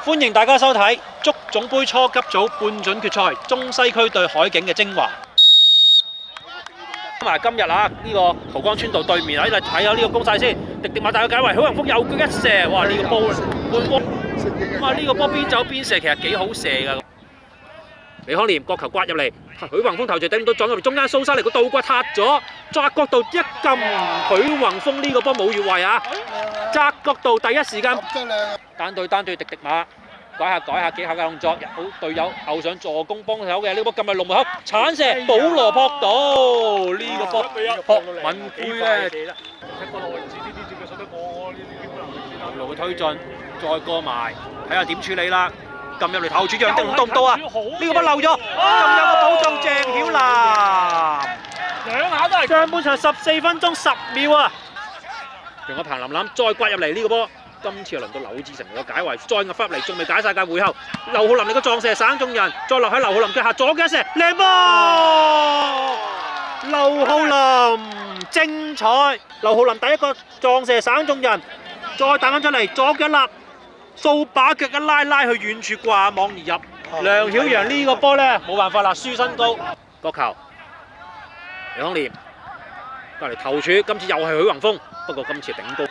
歡迎大家收睇足總杯初級組半準決賽，中西區對海景嘅精華。咁今日呢個蒲崗村道對面喺度睇下呢個攻勢先。迪迪馬大嘅解圍，許宏峰右腳一射，哇！呢個波半波，呢個波邊走邊射，其實幾好射㗎。李康廉角球刮入嚟，許宏峰頭槌頂唔到，撞入嚟中間，蘇沙嚟個倒骨撻咗，窄角度一撳，許宏峰呢個波冇越位啊！窄角度第一時間單對迪迪馬。改下幾下嘅動作，好隊友後上助攻幫手嘅呢個波撳入龍門口，鏟射保羅撲到呢個波撲敏杯咧，路嘅推進再過埋，睇下點處理啦。撳入嚟頭柱讓定到唔到啊？呢個波漏咗，咁有個保障鄭曉嵐，兩下都係上半場14分鐘10秒啊！仲有彭琳琳再刮入嚟呢個波。今次又輪到柳志成嚟個解圍，再壓翻入嚟，仲未解晒界回後，劉浩林嚟個撞射省中人，再落喺劉浩林腳下左腳射，靚波！劉浩林精彩！劉浩林第一個撞射省中人，再彈翻出嚟，左腳一立，掃把腳一拉去遠處掛網而入。梁曉陽呢個波咧冇辦法啦，輸身高。角球，李康廉隔離頭柱，今次又係許宏峰，不過今次頂高。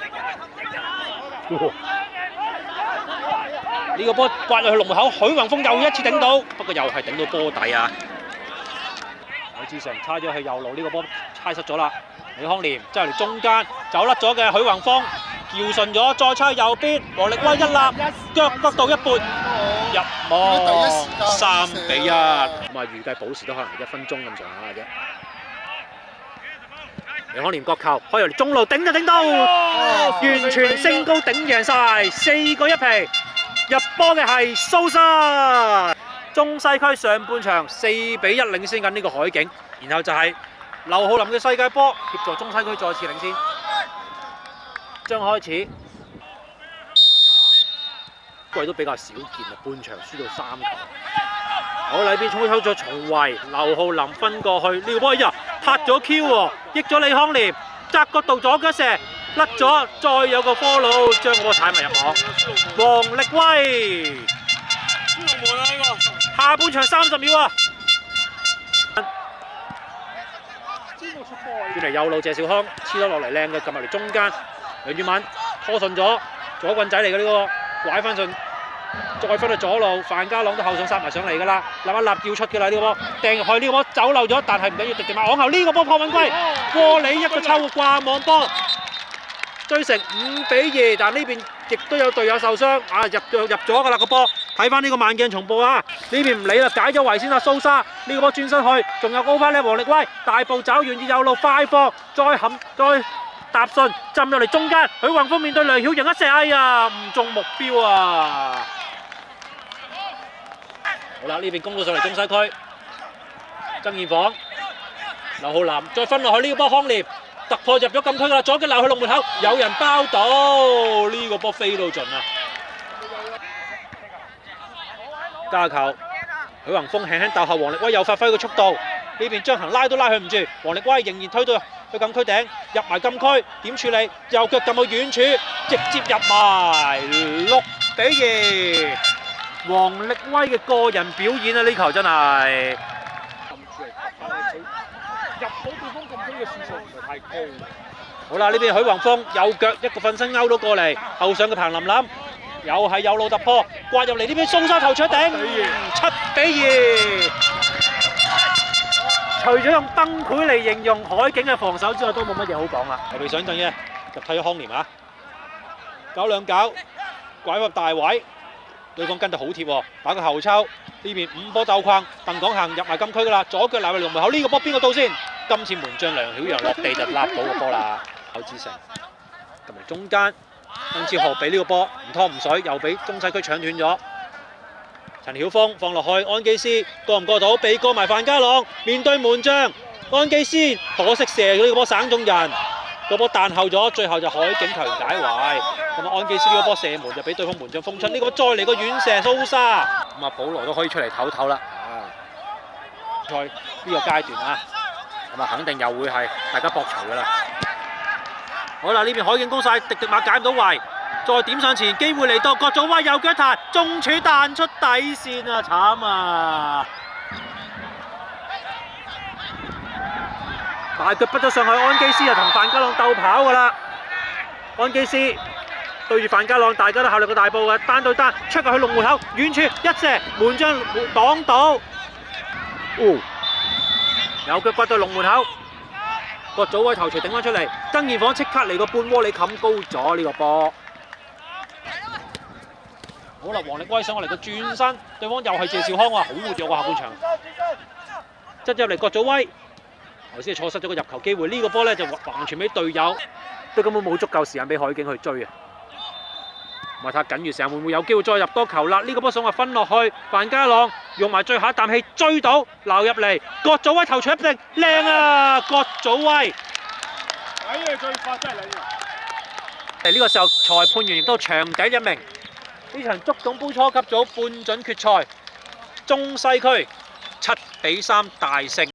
呢個波刮入去龍門口，許宏峰又一次頂到，不過又係頂到波底啊！許志成猜咗去右路，呢個波猜失咗啦。李康廉即係嚟中間走甩咗嘅許宏峰，喬順咗，再猜右邊，王力威一立腳角度一撥入網，3-1。咁啊，預計補時都可能1分鐘咁上下嘅啫。李康廉角球開入嚟中路頂就頂到，完全升高頂贏晒，4個一皮。入波嘅係蘇沙，中西區上半場4-1領先緊呢個海景，然後就係劉浩林嘅世界波協助中西區再次領先。將開始，季都比較少見啊，半場輸到3球。好，裏邊衝咗重圍，劉浩林分過去，呢個波呀撻咗 Q 喎，益咗李康廉，窄角度左腳射。甩咗，再有個科魯將個波踩埋入網。王力威，下半場30秒啊！轉嚟右路謝兆康黐咗落嚟，靚嘅撳入嚟中間，梁宇敏拖順咗，左棍仔嚟嘅呢個，拐翻順，再分去左路，范家朗都後上殺埋上嚟㗎啦，立一立叫出㗎啦呢個波，掟入去呢個波走漏咗，但係唔緊要，迪迪馬往後呢個波破敏圭，過你一個抽掛網波。追成5-2，但呢邊亦都有隊友受傷，啊入咗㗎啦個波，睇翻呢個慢鏡重播啊！呢邊唔理啦，解咗圍先啦，蘇沙呢個波轉身去，仲有高翻咧，王力威大步走，沿住右路快放，再搭順浸入嚟中間，許宏峰面對梁曉陽一射，哎呀唔中目標啊！好啦，呢邊攻到上嚟中西區，曾憲房、劉浩林再分落去呢個波康廉。突破入咗禁區㗎啦，左腳流去龍門口，有人包到，呢個波飛到盡啊！加球，許宏峰輕輕鬥後，王力威又發揮個速度，呢邊張恒拉都拉佢唔住，王力威仍然推到去禁區頂，入埋禁區，點處理？右腳撳到遠處，直接入埋6-2。王力威嘅個人表演啊，呢球真係。入到對方禁區嘅次數唔係太高。好啦，呢邊許宏峰右腳一個瞓身勾到過嚟，後上嘅彭琳琳又係右路突破，刮入嚟呢邊蘇沙頭槌頂，7-2。除咗用崩潰嚟形容海景嘅防守之外，都冇乜嘢好講啦。係咪想陣嘅入替咗康廉啊？搞兩搞，拐入大位，對方跟得好貼喎，打個後抽。呢邊5波鬥框，鄧廣恒入埋禁區㗎啦，左腳流入龍門口，呢個波邊個到先？今次門將梁曉陽落地就揦到個波啦。劉志成撳嚟中間，鄧志豪俾呢個波唔拖唔水，又俾中西區搶斷咗。陳曉峰放落去，安基斯過唔過到？被過埋范家朗，面對門將安基斯，可惜射呢個波省中人，個波彈後咗，最後就海景球員解圍。咁啊，安基斯呢個波射門就俾對方門將封出，呢個波再嚟個遠射蘇沙，咁啊保羅都可以出嚟唞唞啦。賽呢個階段啊，咁啊肯定又會係大家搏嘈噶啦。好啦，呢邊海景攻勢，迪迪馬解唔到圍，再點上前，機會嚟到，郭祖威右腳彈，中柱彈出底線啊！慘啊！大腳筆咗上去，安基斯就同范家朗鬥跑㗎啦。安基斯對住范家朗，大家都效力過大埔嘅，單對單出過去龍門口，遠處一射，門將擋到。哦，右腳骨到龍門口，郭祖威頭槌頂翻出嚟，曾健房即刻嚟個半窩里冚高咗呢個波。好啦，黃力威上我嚟個轉身，對方又係謝兆康啊，好活躍啊下半場。側入嚟郭祖威，頭先係錯失咗個入球機會，呢個波咧就橫傳俾隊友，都根本冇足夠時間俾海景去追啊！咪睇下緊要時候會唔會有機會再入多球啦？呢個波想話分落去，范家朗用埋最後一啖氣追到，鬧入嚟，郭祖威頭槌一定靚啊！郭祖威，睇最快真係靚。呢個時候裁判員亦都場底一名。呢場足總杯初級組半準決賽，中西區7-3大勝。